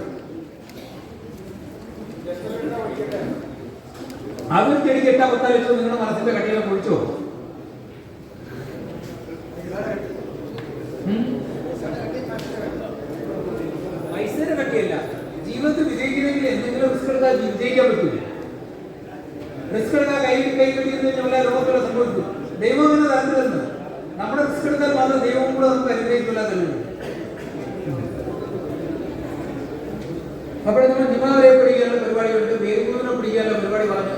അതൊരു ചെടിക്ക് 8-10 ലക്ഷം നിങ്ങളുടെ മനസ്സിന്റെ കട്ടിയെല്ലാം പൊഴിച്ചോ. പൈസയുടെ കട്ടിയല്ല, ജീവിതത്തിൽ വിജയിക്കണമെങ്കിൽ എന്തെങ്കിലും റിസ്ക് എടുത്താൽ വിജയിക്കാൻ പറ്റൂല. റിസ്ക് എടുത്താൽ കൈ വെടിയുന്ന ലോകത്തുള്ള സംഭവിക്കും. ദൈവം അങ്ങനെ താല്പര്യം നമ്മുടെ റിസ്ക് എടുത്താൽ മാത്രം ദൈവം കൂടെ നമുക്ക് അനുഗ്രഹിക്കില്ലാതെ. അപ്പോൾ നമ്മൾ നിമാവരെ പിടിക്കാനുള്ള പരിപാടിയുണ്ട്, വേരുപൂരിനെ പിടിക്കാനുള്ള പരിപാടി പറഞ്ഞു.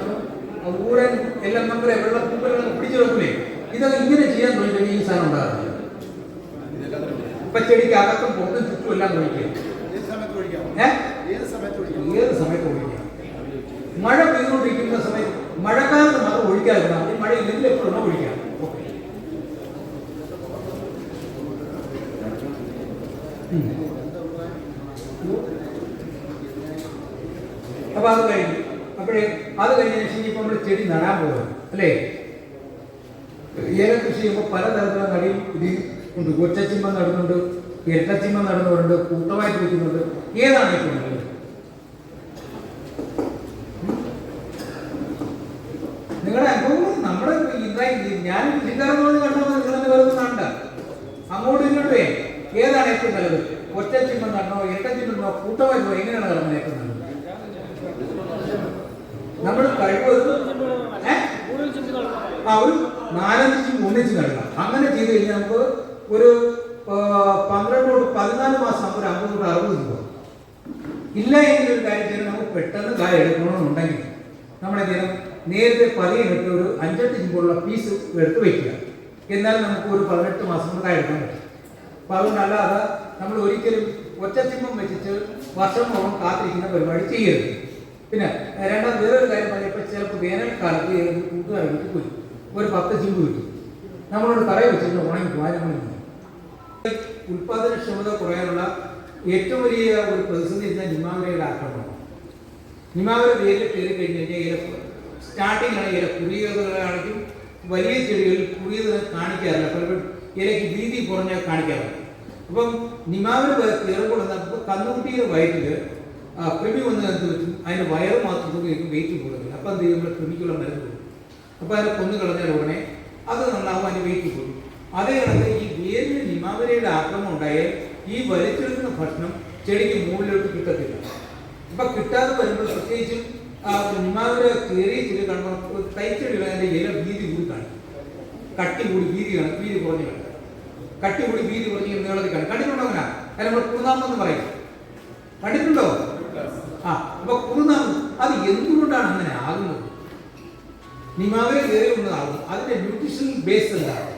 ഊരൻ എല്ലാം നമ്മുടെ വെള്ളപ്പൂക്കളെ പിടിച്ചു വെക്കൂലേ, ഇതൊക്കെ ഇങ്ങനെ ചെയ്യാൻ തുടങ്ങി ഈ സാധനം ഉണ്ടാകുന്നത്. ഇപ്പൊ ചെടിക്ക് അകത്തും പുറത്തും ചുറ്റും എല്ലാം ഒഴിക്കുക. ഏത് സമയത്ത് ഒഴിക്കുക. മഴ പെയ്തുകൊണ്ടിരിക്കുന്ന സമയത്ത് മഴക്കാലത്ത് മാത്രം ഒഴിക്കാതിരുന്നാൽ മഴ ഇല്ലെങ്കിൽ എപ്പോഴും ഒഴിക്കാം. അപ്പൊ അത് കഴിഞ്ഞു. അത് കഴിഞ്ഞതിന് ശേഷം ഇപ്പൊ നമ്മൾ ചെടി നടാൻ പോകും അല്ലേ. ഏല കൃഷി ചെയ്യുമ്പോൾ പലതരത്തിലുള്ള നടിയും ഇത് ഉണ്ട്. ഒറ്റച്ചിമ്മ നടുന്നുണ്ട്, ഇരട്ടച്ചിമ്മ നടുന്നുണ്ട്, കൂട്ടമായിട്ട് വയ്ക്കുന്നുണ്ട്. ഏതാണ് ഏറ്റവും നല്ലത്? നിങ്ങളുടെ അനുഭവം നമ്മുടെ ഞാൻ കൃഷിക്കാരെന്ന് കണ്ടാൽ നിങ്ങളെ വേറെ നണ്ട അങ്ങോട്ടും ഇങ്ങോട്ടേ ഏതാണ് ഏറ്റവും നല്ലത്? ഒറ്റച്ചിമ്മ നടണോ, ഇരട്ടച്ചിമ്മ നടണോ, കൂട്ടമായിട്ട് എങ്ങനെയാണ് നടന്നത് ഏറ്റവും നല്ലത്? നമ്മൾ കഴിവത് ഒരു 4-5 ചിമ്മ ഒന്നിച്ച് നടണം. അങ്ങനെ ചെയ്ത് കഴിഞ്ഞാൽ നമുക്ക് ഒരു 12-14 മാസം നമുക്ക് 50-60 രൂപ. ഇല്ല എങ്കിൽ ഒരു കാര്യം ചെയ്യണം, നമുക്ക് പെട്ടെന്ന് കായ എടുക്കണമെന്നുണ്ടെങ്കിൽ നമ്മളെ ചെയ്യണം, നേരത്തെ പതിയെ ഇട്ട് ഒരു 5-8 ചിമ്പുള്ള പീസ് എടുത്ത് വയ്ക്കുക. എന്നാൽ നമുക്ക് ഒരു 18 മാസം കൊണ്ട് കായ എടുക്കാൻ പറ്റും. അപ്പൊ അതുകൊണ്ടല്ലാതെ നമ്മൾ ഒരിക്കലും ഒറ്റച്ചിമ്മം വെച്ചിട്ട് വർഷങ്ങളോളം കാത്തിരിക്കുന്ന പരിപാടി ചെയ്യരുത്. പിന്നെ രണ്ടാമത് വേറൊരു കാര്യം പറഞ്ഞപ്പോൾ ചിലപ്പോൾ വേനൽക്കാലത്ത് കൂട്ടുകാർക്ക് പോയി ഒരു 10 ചിമ്പ് കിട്ടും. നമ്മളോട് തറയെ വെച്ചിട്ട് ഉണങ്ങി പോകാൻ ഉൽപാദനക്ഷമത കുറയാനുള്ള ഏറ്റവും വലിയ ഒരു പ്രതിസന്ധി എന്നാൽ നിമാവരയുടെ ആക്രമണം. നിമാവര വേരിൽ കയറി കഴിഞ്ഞ് കഴിഞ്ഞാൽ സ്റ്റാർട്ടിങ്ങിലാണ് ഇല കുറിയത് കാണിക്കും. വലിയ ചെടികളിൽ കുറിയത് കാണിക്കാറില്ല, പലപ്പോഴും ഇലയ്ക്ക് വീതി കുറഞ്ഞ കാണിക്കാറുണ്ട്. അപ്പം നിമാവിന് കയറുമ്പോൾ കന്നുകുട്ടിയുടെ വയറ്റിൽ കൃമി വന്ന് എന്ത് വെച്ചു, അതിൻ്റെ വയറ് മാത്രം വെയിറ്റ് കൂടുതൽ. അപ്പം എന്ത് ചെയ്യും, നമ്മൾ കൃമിക്കുള്ള മരുന്ന് കൊടുക്കും. അപ്പോൾ അതിനെ കൊന്നു കളഞ്ഞാൽ ഉടനെ അത് നന്നാവും, അതിന് വെയിറ്റ് കൂടും. അതേ കണക്ക് ഈ വേരിന് നിമാവരയുടെ ആക്രമണം ഉണ്ടായാൽ ഈ വലിച്ചെടുക്കുന്ന ഭക്ഷണം ചെടിക്ക് മുകളിലോട്ട് കിട്ടത്തില്ല. അപ്പം കിട്ടാതെ വരുമ്പോൾ പ്രത്യേകിച്ചും നിമാവര കയറിയ ചെടി കാണുമ്പോൾ തൈച്ചെടികൾ അതിൻ്റെ ഇല വീതി കൂടി കാണിക്കും. കട്ടി കൂടി വീതി കാണും, വീതി കുറഞ്ഞു കാണും. കട്ടി കൂടി വീതി കുറഞ്ഞ് നീളത്തിൽ കാണും. കണ്ടിട്ടുണ്ടോ അങ്ങനെ? അത് നമ്മൾ കുറുനാമെന്ന് പറയും. കണ്ടിട്ടുണ്ടോ? അപ്പൊ കുറുനാമം അത് എന്തുകൊണ്ടാണ് അങ്ങനെ ആകുന്നത്? നിമാവര കയറി ഒന്നതാകും. അതിന്റെ ന്യൂട്രീഷണൽ ബേസ് എന്താണ്?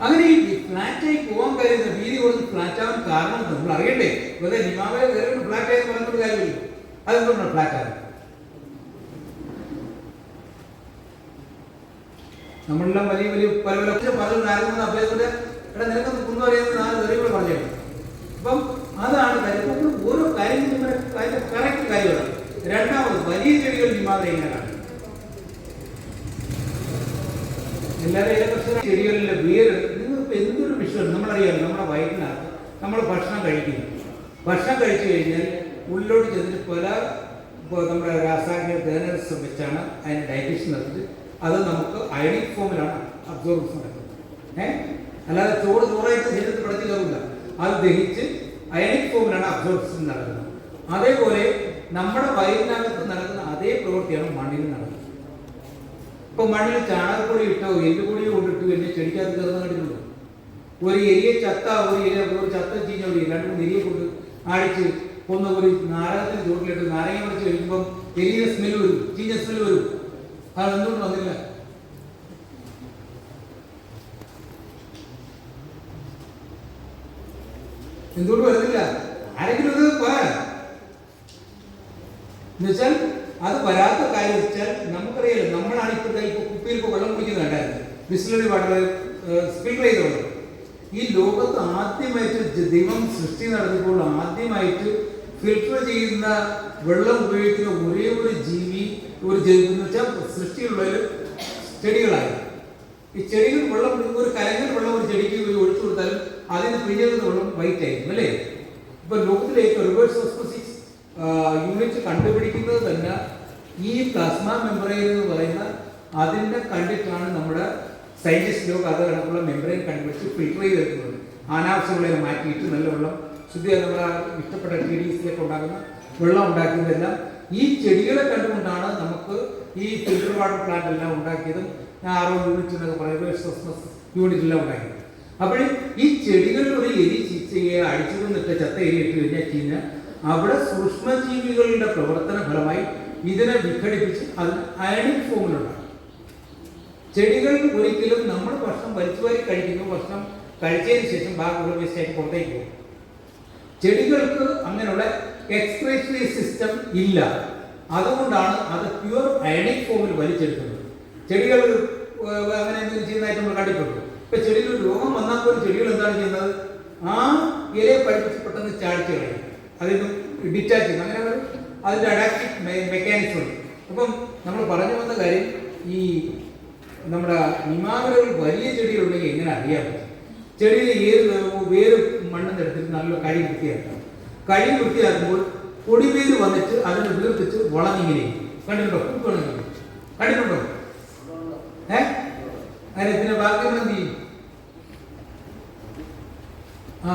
അങ്ങനെ ഈ ഫ്ലാറ്റായി പോകാൻ കഴിയുന്ന വീതി കൊടുത്ത് ഫ്ലാറ്റ് ആവാൻ കാരണം നമ്മൾ അറിയണ്ടേ? വെറുതെ നിമാവര കയറി ഫ്ലാറ്റായി പറഞ്ഞൊരു കാര്യമില്ല. അതെന്തുകൊണ്ടാണ് ഫ്ലാറ്റ് ആകുന്നത്? നമ്മളെല്ലാം വലിയ വലിയ പല പല പറഞ്ഞു ആരെങ്കിലും അഭ്യാസത്തിന്റെ ഇവിടെ നിനക്ക് കുന്നു പറയുന്നത് 4 തെറികൾ പറഞ്ഞേക്കും. അപ്പം അതാണ് കാര്യം. ഓരോ കാര്യങ്ങളും കറക്റ്റ് കാര്യമാണ്. രണ്ടാമത് വലിയ ചെടികൾ നിമാവര എങ്ങനെയാണ്? എല്ലാവരും ഏകദേശം ചെടികളിലെ വേര് നിങ്ങൾക്ക് എന്തൊരു വിഷയം നമ്മളറിയാം. നമ്മുടെ വയറ്റിനകത്ത് നമ്മൾ ഭക്ഷണം കഴിക്കുന്നു. ഭക്ഷണം കഴിച്ചു കഴിഞ്ഞാൽ ഉള്ളിലോട്ട് ചെന്നിട്ട് പല നമ്മുടെ രാസായനിക ദഹനം വെച്ചാണ് അതിന് ഡൈജഷൻ നടത്തിട്ട് അത് നമുക്ക് അയണിക് ഫോമിലാണ് അബ്സോർബ് നടക്കുന്നത്. അല്ലാതെ ചോറായിട്ട് ശരീരത്തിൽ പ്രതി കയറില്ല. അത് ദഹിച്ച് അയണിക് ഫോമിലാണ് അബ്സോർപ്ഷൻ നടക്കുന്നത്. അതേപോലെ നമ്മുടെ വയറിനകത്ത് നടക്കുന്ന അതേ പ്രവൃത്തിയാണ് മണ്ണിൽ നടക്കുന്നത്. ഇപ്പൊ മണ്ണിൽ ചാണകപ്പൊടി ഇട്ടോ എല്ലുപൊടിയോ കൊണ്ടിട്ടു എന്നെ ചെടിക്കകത്ത് കയറുന്ന കണ്ടിട്ടുണ്ടോ? ഒരു എലിയെ ചത്ത ഒരു ചത്ത ചീഞ്ഞ 2-3 എലിയെ കൊണ്ട് അടിച്ച് കൊന്ന ഒരു നാരകത്തിന് ചുവട്ടിലിട്ട് നാരങ്ങ പറിച്ച് കഴിക്കുമ്പോൾ എലിയുടെ സ്മെല്ല് വരും, ചീഞ്ഞ സ്മെല്ല് വരും. അതെന്തുകൊണ്ട് വന്നില്ല? എന്തുകൊണ്ട് വരുന്നില്ല? ആരെങ്കിലും ഇത് പറയാം. എന്നുവെച്ചാൽ അത് വരാത്ത കാര്യം വെച്ചാൽ നമുക്കറിയാലോ. നമ്മളാണ് ഇപ്പോഴത്തെ കുപ്പിയിൽ വെള്ളം കുടിക്കുന്നുണ്ടായിരുന്നു, ബിസ്ലറി വാട്ടർ ഫിൽട്ടർ ചെയ്തോളൂ. ഈ ലോകത്ത് ആദ്യമായിട്ട് ദൈവം സൃഷ്ടി നടത്തിയപ്പോൾ ആദ്യമായിട്ട് ഫിൽട്ടർ ചെയ്യുന്ന വെള്ളം ഉപയോഗിക്കുന്ന ഒരേ ഒരു ജീവി ഒരു ജന്തു എന്ന് വെച്ചാൽ സൃഷ്ടിയുള്ളവർ ചെടികളായി. ഈ ചെടികൾ വെള്ളം ഒരു കലങ്ങൽ വെള്ളം ഒരു ചെടിക്ക് ഒഴിച്ചു കൊടുത്താലും അതിന് പിഴിഞ്ഞെടുത്ത വെള്ളം വൈറ്റ് ആയിരിക്കും അല്ലേ? ഇപ്പൊ ലോകത്തിലെ ഏറ്റവും റിവേഴ്സ് ഓസ്മോസിസ് യൂണിറ്റ് കണ്ടുപിടിക്കുന്നത് തന്നെ ഈ പ്ലാസ്മ മെമ്പറൈൻ എന്ന് പറയുന്ന അതിന്റെ കണ്ടിട്ടാണ് നമ്മുടെ സയന്റിസ്റ്റ് ലോകം അത് കണക്കുള്ള മെമ്പറൈൻ കണ്ടുപിടിച്ച് ഫിൽട്ടർ ചെയ്തെടുക്കുന്നത്. അനാവശ്യമുള്ളതിനെ മാറ്റിയിട്ട് നല്ല വെള്ളം ശുദ്ധിയായി നമ്മുടെ ഇഷ്ടപ്പെട്ട TDSിലൊക്കെ ഉണ്ടാക്കുന്ന വെള്ളം ഉണ്ടാക്കിയതെല്ലാം ഈ ചെടികളെ കണ്ടുകൊണ്ടാണ് നമുക്ക് ഈ ഫിൽട്ടർ വാട്ടർ പ്ലാന്റ് എല്ലാം ഉണ്ടാക്കിയതും RO യൂണിറ്റ് എന്നൊക്കെ പറയും, റിവേഴ്സ് ഓസ്മോസിസ് യൂണിറ്റ് എല്ലാം ഉണ്ടാക്കിയത്. അപ്പോൾ ഈ ചെടികളിൽ ഒരു എലി ചീച്ചയെ അടിച്ചു കൊണ്ടിട്ട് ചത്ത എലി ഇട്ട് കഴിഞ്ഞാൽ ചീഞ്ഞ അവിടെ സൂക്ഷ്മജീവികളുടെ പ്രവർത്തന ഫലമായി ഇതിനെ വിഘടിപ്പിച്ച് അതിന് അയണിക് ഫോമിലുണ്ടാകും. ചെടികൾ ഒരിക്കലും നമ്മൾ ഭക്ഷണം വലിച്ചുവാരി കഴിക്കുന്ന ഭക്ഷണം കഴിച്ചതിന് ശേഷം ബാക്കിയുള്ള വേസ്റ്റായിട്ട് പുറത്തേക്ക് പോകും. ചെടികൾക്ക് അങ്ങനെയുള്ള എക്സ്ക്രീറ്ററി സിസ്റ്റം ഇല്ല. അതുകൊണ്ടാണ് അത് പ്യുവർ അയണിക് ഫോമിൽ വലിച്ചെടുക്കുന്നത്. ചെടികൾ അങ്ങനെ എന്തെങ്കിലും ചെയ്യുന്നതായിട്ട് നമ്മൾ കണ്ടിട്ടുണ്ട്. ഇപ്പൊ ചെടികൾ രോഗം വന്നാൽ പോലും ചെടികൾ എന്താണ് ചെയ്യുന്നത്? ആ ഇലയെ പഠിപ്പിച്ച് പെട്ടെന്ന് ചാടിച്ച് കളയും, അതിന് ഡിറ്റാച്ച് ചെയ്യും. അങ്ങനെ അതിൻ്റെ അഡാപ്റ്റീവ് മെക്കാനിസം ഉണ്ട്. അപ്പം നമ്മൾ പറഞ്ഞു വന്ന കാര്യം, ഈ നമ്മുടെ നിമാവരകൾ വലിയ ചെടികളുണ്ടെങ്കിൽ എങ്ങനെ അറിയാൻ പറ്റും? ചെടിയിൽ വേര് മണ്ണെന്ന് എടുത്തിട്ട് നല്ല കഴി വൃത്തിയാക്കാം. കഴി വൃത്തിയാക്കുമ്പോൾ പൊടിവേര് വന്നിട്ട് അതിനെ വീർപ്പിച്ച് വളമിങ്ങനെ കണ്ടിട്ടുണ്ടോ? പൂക്കളിങ്ങനെ കണ്ടിട്ടുണ്ടോ? അങ്ങനെ പിന്നെ ബാക്കി എന്ത് ചെയ്യും?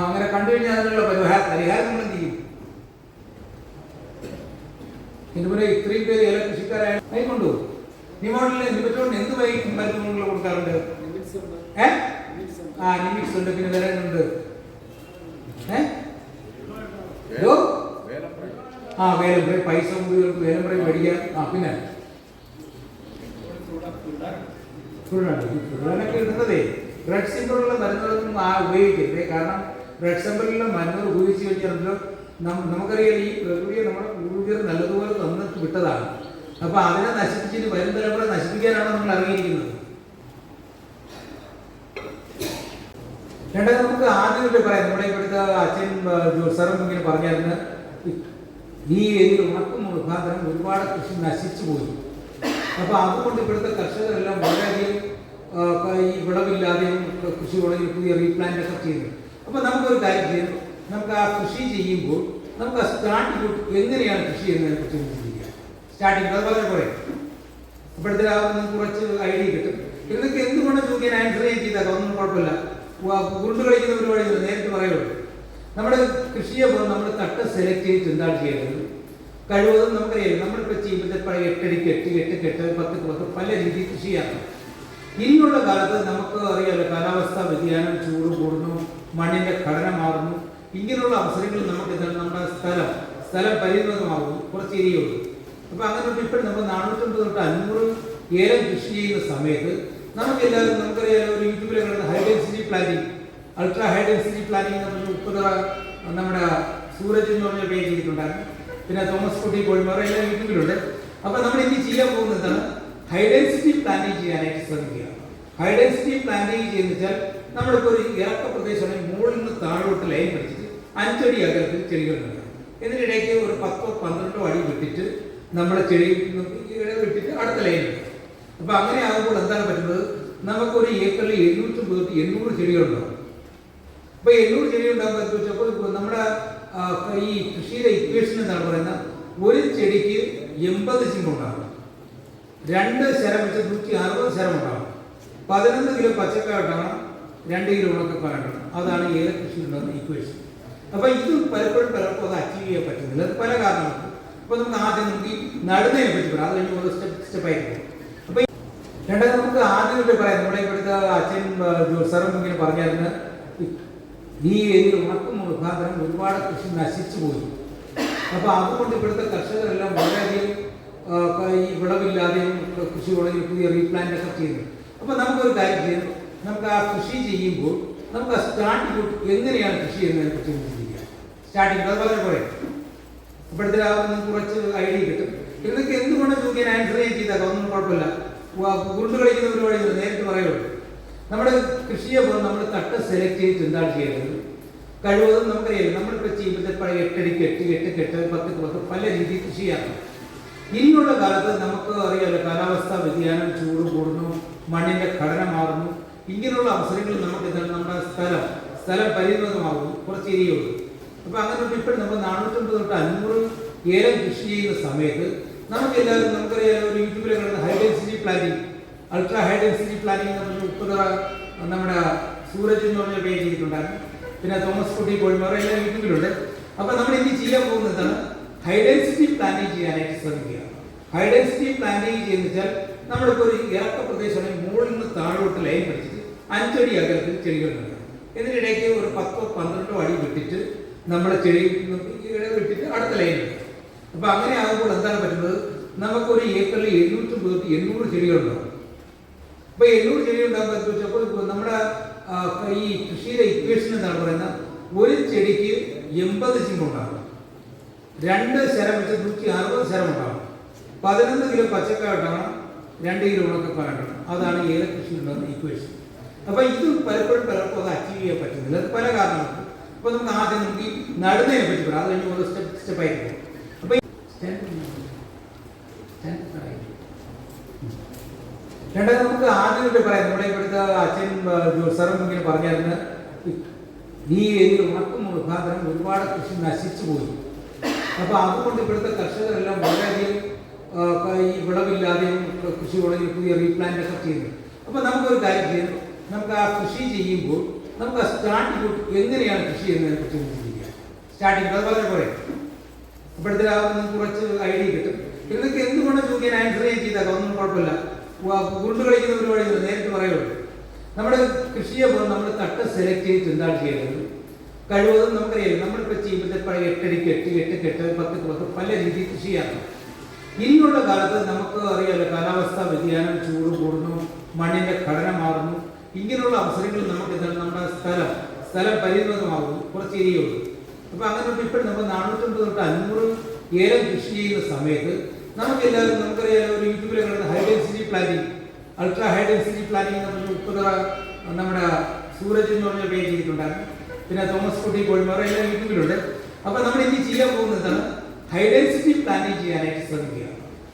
അങ്ങനെ കണ്ടു കഴിഞ്ഞാൽ അതിനുള്ള പരിഹാരം നമ്മൾ എന്ത് ചെയ്യും? ഇതുപോലെ ഇത്രയും പേര് ഏല കൃഷിക്കാരായ കൊണ്ടു നിമോണിൽ നിമിറ്റോണിന് എന്ത് മരുന്നുകൾ കൊടുക്കാറുണ്ട്? നിമിക്സ് ഉണ്ട്, പിന്നെ വിലങ്ങുണ്ട്, വേലംപ്രൈ, പൈസ മുറികൾക്ക് വേലംപ്രൈ മേടിക്കാൻ. പിന്നെ ചുഴനൊക്കെ ഇടുന്നതേ റെഡ് സിമ്പിളുള്ള മരുന്നുകളൊന്നും ഉപയോഗിക്കരുത്. കാരണം റെഡ് സിമ്പിളിലുള്ള മരുന്നുകൾ ഉപയോഗിച്ച് കഴിഞ്ഞാൽ നമുക്കറിയാം ഈ പ്രകൃതിയെ നമ്മുടെ പൂർവികർ നല്ലതുപോലെ തന്നിട്ട് വിട്ടതാണ്. അപ്പൊ അതിനെ നശിപ്പിച്ചിട്ട് വരും തലമുറ നശിപ്പിക്കാനാണ് നമ്മൾ അറിയിരിക്കുന്നത്. രണ്ടാമത് നമുക്ക് ആദ്യമല്ലേ പറയാം, നമ്മുടെ ഇവിടുത്തെ അച്ഛൻ സാറും ഇങ്ങനെ പറഞ്ഞായിരുന്നു ഈ ഏരിയയിൽ ഉണക്കം മുഖാന്തരം ഒരുപാട് കൃഷി നശിച്ചു പോയി. അപ്പോൾ അതുകൊണ്ട് ഇവിടുത്തെ കർഷകരെല്ലാം വളരെയധികം ഈ വിളവില്ലാതെയും കൃഷി ഉണങ്ങി പുതിയ റീപ്ലാന്റ് ഒക്കെ ചെയ്യുന്നു. അപ്പോൾ നമുക്കൊരു കാര്യം ചെയ്യാം, നമുക്ക് ആ കൃഷി ചെയ്യുമ്പോൾ നമുക്ക് ആ സ്റ്റാർട്ടിംഗ് എങ്ങനെയാണ് കൃഷി ചെയ്യുന്നതിനെ കുറിച്ച് ചിന്തിക്കുക. സ്റ്റാർട്ടിംഗ് അത് വളരെ കുറേ ഇപ്പോഴത്തെ കുറച്ച് ഐഡിയ കിട്ടും. ഇതൊക്കെ എന്തുകൊണ്ട് ചോദിക്കാൻ ആൻസർ ചെയ്യാൻ ചെയ്താൽ ഒന്നും കുഴപ്പമില്ല. ഉരുണ്ട് കളിക്കുന്ന പരിപാടി നേരിട്ട് പറയുള്ളൂ. നമ്മുടെ കൃഷിയെ പോകുമ്പോൾ നമ്മൾ തട്ട് സെലക്ട് ചെയ്ത് എന്താണ് ചെയ്യുന്നത് കഴിവതും നമുക്കറിയാം. നമ്മളിപ്പോൾ ചെയ്യുമ്പോഴത്തെ 8 അടിക്ക് 8, 8 കെട്ട് 10 10 പല രീതിയിൽ കൃഷി ചെയ്യാറുണ്ട്. ഇനിയുള്ള കാലത്ത് നമുക്ക് അറിയാമല്ലോ, കാലാവസ്ഥാ വ്യതിയാനം, ചൂട് കൂടുന്നു, മണ്ണിൻ്റെ ഘടന മാറുന്നു. ഇങ്ങനെയുള്ള അവസരങ്ങളിൽ നമുക്ക് എന്താണ് നമ്മുടെ സ്ഥലം പരിമിതമാകുന്നു, കുറച്ച് ഏരിയയുള്ളൂ. അപ്പോൾ അങ്ങനെ ഇപ്പോഴും നമ്മൾ 450 തൊട്ട് 500 ഏലം കൃഷി ചെയ്യുന്ന സമയത്ത് നമുക്കെല്ലാവരും നമുക്കറിയാലോ, ഒരു യൂട്യൂബിൽ കാണുന്ന high density planting, ultra high density planting എന്ന് പറഞ്ഞ 30 നമ്മുടെ സൂരജ് എന്ന് പറഞ്ഞ പേജ് ചെയ്തിട്ടുണ്ടായിരുന്നു. പിന്നെ തോമസ് കുട്ടി കോഴിമറ എല്ലാം യൂട്യൂബിലുണ്ട്. അപ്പോൾ നമ്മൾ ഇനി ചെയ്യാൻ പോകുന്നതാണ് ഹൈ ഡെൻസിറ്റി പ്ലാന്റിങ് ചെയ്യാനായിട്ട് ശ്രമിക്കുക. ഹൈ ഡെൻസിറ്റി പ്ലാന്റിങ് ചെയ്യുന്ന വെച്ചാൽ നമ്മളിപ്പോൾ ഒരു ഇറക്ക പ്രദേശമാണെങ്കിൽ മുകളിൽ നിന്ന് താഴോട്ട് ലൈൻ പഠിച്ചിട്ട് 5 അടി അകലത്തിൽ ചെടികൾ നടാം. ഇതിനിടയ്ക്ക് ഒരു 10 12 അടി വിട്ടിട്ട് നമ്മുടെ ചെടി വിട്ടിട്ട് അടുത്ത ലൈൻ ഇടും. അപ്പോൾ അങ്ങനെ ആകുമ്പോൾ എന്താണ് പറ്റുന്നത്, നമുക്കൊരു ഏക്കറിൽ 750 തൊട്ട് 800 ചെടികളുണ്ടാകും. അപ്പോൾ 800 ചെടി ഉണ്ടാകുമ്പോൾ നമ്മുടെ ഈ കൃഷിയുടെ ഇക്വേഷൻ എന്താണ് പറയുന്നത്, ഒരു ചെടിക്ക് 80 ചിമ്പുണ്ടാകും, 2 ശരം വെച്ച് 160 ശരം ഉണ്ടാകും, 11 കിലോ പച്ചക്കായ ഉണ്ടാകണം, 2 കിലോ ഉണക്കക്കായ ഉണ്ടാകണം. അതാണ് ഏല കൃഷി ഉണ്ടാകുന്ന ഇക്വേഷൻ. അപ്പോൾ ഇത് പലപ്പോഴും അത് അച്ചീവ് ചെയ്യാൻ പറ്റുന്നില്ല, അത് പല കാരണങ്ങൾക്ക്. അപ്പോൾ നമുക്ക് ആദ്യം നമുക്ക് നടുന്നതിനെ പറ്റി പറയാം, അത് കഴിഞ്ഞ് ഓരോ സ്റ്റെപ്പായിട്ട് പോകും. അപ്പോൾ രണ്ടാമത് നമുക്ക് ആദ്യം പറയാം, നമ്മുടെ ഇവിടുത്തെ അച്ഛൻ സാറും ഇങ്ങനെ പറഞ്ഞായിരുന്നു, ഈ ഏരിയയിൽ ഉണക്കം മുഖാന്തരം ഒരുപാട് കൃഷി നശിച്ചു പോയി. അപ്പോൾ അതുകൊണ്ട് ഇവിടുത്തെ കർഷകരെല്ലാം വളരെയധികം ഈ വിളവില്ലാതെയും കൃഷി ഉണങ്ങി പുതിയ റീപ്ലാന്റ് ഒക്കെ ചെയ്യുന്നു. അപ്പോൾ നമുക്കൊരു കാര്യം ചെയ്യാം, നമുക്ക് ആ കൃഷി ചെയ്യുമ്പോൾ നമുക്ക് ആ സ്റ്റാർട്ടിംഗ് എങ്ങനെയാണ് കൃഷി ചെയ്യുന്നതിനെ കുറിച്ച് ചിന്തിക്കുക. സ്റ്റാർട്ടിംഗ് അത് വളരെ കുറേ ഇപ്പോഴത്തെ കുറച്ച് ഐഡിയ കിട്ടും. ഇതൊക്കെ എന്തുകൊണ്ട് ചോദിക്കാൻ ആൻസർ ചെയ്യാൻ ചെയ്താൽ ഒന്നും കുഴപ്പമില്ല. ഉരുണ്ട് കളിക്കുന്ന പരിപാടി നേരിട്ട് പറയുള്ളൂ. നമ്മുടെ കൃഷിയെ പോകുമ്പോൾ നമ്മൾ തട്ട് സെലക്ട് ചെയ്ത് എന്താണ് ചെയ്യുന്നത് കഴിവതും നമുക്കറിയാം. നമ്മളിപ്പോൾ ചെയ്യുമ്പോഴത്തെ 8 അടിക്ക് 8, 8 കെട്ട് 10 10 പല രീതിയിൽ കൃഷി ചെയ്യാറുണ്ട്. ഇനിയുള്ള കാലത്ത് നമുക്ക് അറിയാമല്ലോ, കാലാവസ്ഥാ വ്യതിയാനം, ചൂട് കൂടുന്നു, മണ്ണിൻ്റെ ഘടന മാറുന്നു. ഇങ്ങനെയുള്ള അവസരങ്ങളിൽ നമുക്ക് എന്താണ് നമ്മുടെ സ്ഥലം പരിമിതമാകുന്നു, കുറച്ച് ഏരിയയുള്ളൂ. അപ്പോൾ അങ്ങനെ ഇപ്പോഴും നമ്മൾ 450 തൊട്ട് 500 ഏലം കൃഷി ചെയ്യുന്ന സമയത്ത് നമുക്കെല്ലാവരും നമുക്കറിയാലോ, ഒരു യൂട്യൂബിൽ കാണുന്ന high density planting, ultra high density planting എന്ന് പറഞ്ഞ 30 നമ്മുടെ സൂരജ് എന്ന് പറഞ്ഞ പേജ് ചെയ്തിട്ടുണ്ടായിരുന്നു. പിന്നെ തോമസ് കുട്ടി കോഴിമറ എല്ലാം യൂട്യൂബിലുണ്ട്. അപ്പോൾ നമ്മൾ ഇനി ചെയ്യാൻ പോകുന്നതാണ് ഹൈ ഡെൻസിറ്റി പ്ലാന്റിങ് ചെയ്യാനായിട്ട് ശ്രമിക്കുക. ഹൈ ഡെൻസിറ്റി പ്ലാന്റിങ് ചെയ്യുന്ന വെച്ചാൽ നമ്മളിപ്പോൾ ഒരു ഇറക്ക പ്രദേശമാണെങ്കിൽ മുകളിൽ നിന്ന് താഴോട്ട് ലൈൻ പഠിച്ചിട്ട് 5 അടി അകലത്തിൽ ചെടികൾ നടാം. ഇതിനിടയ്ക്ക് ഒരു 10 12 അടി വിട്ടിട്ട് നമ്മുടെ ചെടി വിട്ടിട്ട് അടുത്ത ലൈൻ ഇടും. അപ്പോൾ അങ്ങനെ ആകുമ്പോൾ എന്താണ് പറ്റുന്നത്, നമുക്കൊരു ഏക്കറിൽ 750 തൊട്ട് 800 ചെടികളുണ്ടാകും. അപ്പോൾ 800 ചെടി ഉണ്ടാകുമ്പോൾ നമ്മുടെ ഈ കൃഷിയുടെ ഇക്വേഷൻ എന്താണ് പറയുന്നത്, ഒരു ചെടിക്ക് 80 ചിമ്പുണ്ടാകും, 2 ശരം വെച്ച് 160 ശരം ഉണ്ടാകും, 11 കിലോ പച്ചക്കായ ഉണ്ടാകണം, 2 കിലോ ഉണക്കക്കായ ഉണ്ടാകണം. അതാണ് ഏല കൃഷി ഉണ്ടാകുന്ന ഇക്വേഷൻ. അപ്പോൾ ഇത് പലപ്പോഴും അത് അച്ചീവ് ചെയ്യാൻ പറ്റുന്നില്ല, അത് പല കാരണങ്ങൾക്ക്. അപ്പോൾ നമുക്ക് ആദ്യം നമുക്ക് ഈ നടുന്നതിനെ പറ്റി പറയാം, അത് കഴിഞ്ഞ് ഓരോ സ്റ്റെപ്പായിട്ട് പോകും. അപ്പോൾ രണ്ടാമത് നമുക്ക് ആദ്യം പറയാം, നമ്മുടെ ഇവിടുത്തെ അച്ഛൻ സാറും ഇങ്ങനെ പറഞ്ഞായിരുന്നു, ഈ ഏരിയയിൽ ഉണക്കം മുഖാന്തരം ഒരുപാട് കൃഷി നശിച്ചു പോയി. അപ്പോൾ അതുകൊണ്ട് ഇവിടുത്തെ കർഷകരെല്ലാം വളരെയധികം ഈ വിളവില്ലാതെയും കൃഷി ഉണങ്ങി പുതിയ റീപ്ലാന്റ് ഒക്കെ ചെയ്യുന്നു. അപ്പോൾ നമുക്കൊരു കാര്യം ചെയ്യാം, നമുക്ക് ആ കൃഷി ചെയ്യുമ്പോൾ നമുക്ക് ആ സ്റ്റാർട്ടിംഗ് എങ്ങനെയാണ് കൃഷി ചെയ്യുന്നതിനെ കുറിച്ച് ചിന്തിക്കുക. സ്റ്റാർട്ടിംഗ് അത് വളരെ കുറേ ഇപ്പോഴത്തെ കുറച്ച് ഐഡിയ കിട്ടും. ഇതൊക്കെ എന്തുകൊണ്ട് ചോദിക്കാൻ ആൻസർ ചെയ്യാൻ ചെയ്താൽ ഒന്നും കുഴപ്പമില്ല. ഉരുണ്ട് കളിക്കുന്ന പരിപാടി നേരിട്ട് പറയുള്ളൂ. നമ്മുടെ കൃഷിയെ പോകുമ്പോൾ നമ്മൾ തട്ട് സെലക്ട് ചെയ്ത് എന്താണ് ചെയ്യുന്നത് കഴിവതും നമുക്കറിയാം. നമ്മളിപ്പോൾ ചെയ്യുമ്പോഴത്തെ 8 അടിക്ക് 8, 8 കെട്ട് 10 10 പല രീതിയിൽ കൃഷി ചെയ്യാറുണ്ട്. ഇനിയുള്ള കാലത്ത് നമുക്ക് അറിയാമല്ലോ, കാലാവസ്ഥാ വ്യതിയാനം, ചൂട് കൂടുന്നു, മണ്ണിൻ്റെ ഘടന മാറുന്നു. ഇങ്ങനെയുള്ള അവസരങ്ങളിൽ നമുക്ക് എന്താണ് നമ്മുടെ സ്ഥലം പരിമിതമാകുന്നു, കുറച്ച് ഏരിയയുള്ളൂ. അപ്പോൾ അങ്ങനെ ഇപ്പോഴും നമ്മൾ 450 തൊട്ട് 500 ഏലം കൃഷി ചെയ്യുന്ന സമയത്ത് നമുക്കെല്ലാവരും നമുക്കറിയാലോ, ഒരു യൂട്യൂബിൽ കാണുന്ന high density planting, ultra high density planting എന്ന് പറഞ്ഞ 30 നമ്മുടെ സൂരജ് എന്ന് പറഞ്ഞ പേജ് ചെയ്തിട്ടുണ്ടായിരുന്നു. പിന്നെ തോമസ് കുട്ടി കോഴിമറ എല്ലാം യൂട്യൂബിലുണ്ട്. അപ്പോൾ നമ്മൾ ഇനി ചെയ്യാൻ പോകുന്നതാണ് ഹൈ ഡെൻസിറ്റി പ്ലാന്റിങ് ചെയ്യാനായിട്ട് ശ്രമിക്കുക.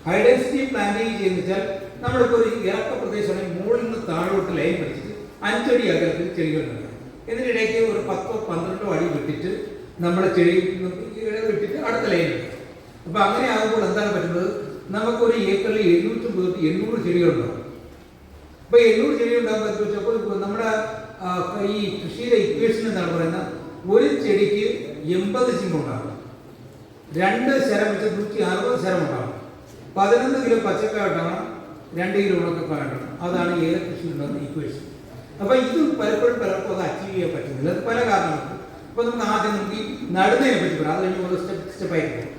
ഹൈ ഡെൻസിറ്റി പ്ലാന്റിങ് ചെയ്യുന്ന വെച്ചാൽ നമ്മളിപ്പോൾ ഒരു ഇറക്ക പ്രദേശമാണെങ്കിൽ മുകളിൽ നിന്ന് താഴോട്ട് ലൈൻ പഠിച്ചിട്ട് 5 അടി അകലത്തിൽ ചെടികൾ നടുക. ഇതിനിടയ്ക്ക് ഒരു 10-12 അടി വിട്ടിട്ട് നമ്മുടെ ചെടി വിട്ടിട്ട് അടുത്ത ലൈൻ ഇടുക. അപ്പോൾ അങ്ങനെ ആകുമ്പോൾ എന്താണ് പറ്റുന്നത്, നമുക്കൊരു ഏക്കറിൽ 750-800 ചെടികളുണ്ടാകും. അപ്പോൾ 800 ചെടി ഉണ്ടാകുമ്പോൾ നമ്മുടെ ഈ കൃഷിയിലെ ഇക്വേഷൻ എന്താണ് പറയുന്നത്, ഒരു ചെടിക്ക് 80 ചിമ്പുണ്ടാകും, 2 ശരം വെച്ച് 160 ശരം ഉണ്ടാകും. 11 കിലോ പച്ചക്കായ ഉണ്ടാകണം, 2 കിലോ ഉണക്കക്കായ ഉണ്ടാകണം. അതാണ് ഏത് കൃഷിയിലുണ്ടാകുന്ന ഇക്വേഷൻ. അപ്പോൾ ഇത് പലപ്പോഴും അത് അച്ചീവ് ചെയ്യാൻ പറ്റുന്നില്ല. അത് പല കാരണങ്ങൾക്ക്. അപ്പോൾ നമുക്ക് ആദ്യം നമുക്ക് ഈ നടുന്നതിനെ പറ്റി പറയാം, അത് കഴിഞ്ഞ് ഓരോ സ്റ്റെപ്പായിട്ട് പോകും.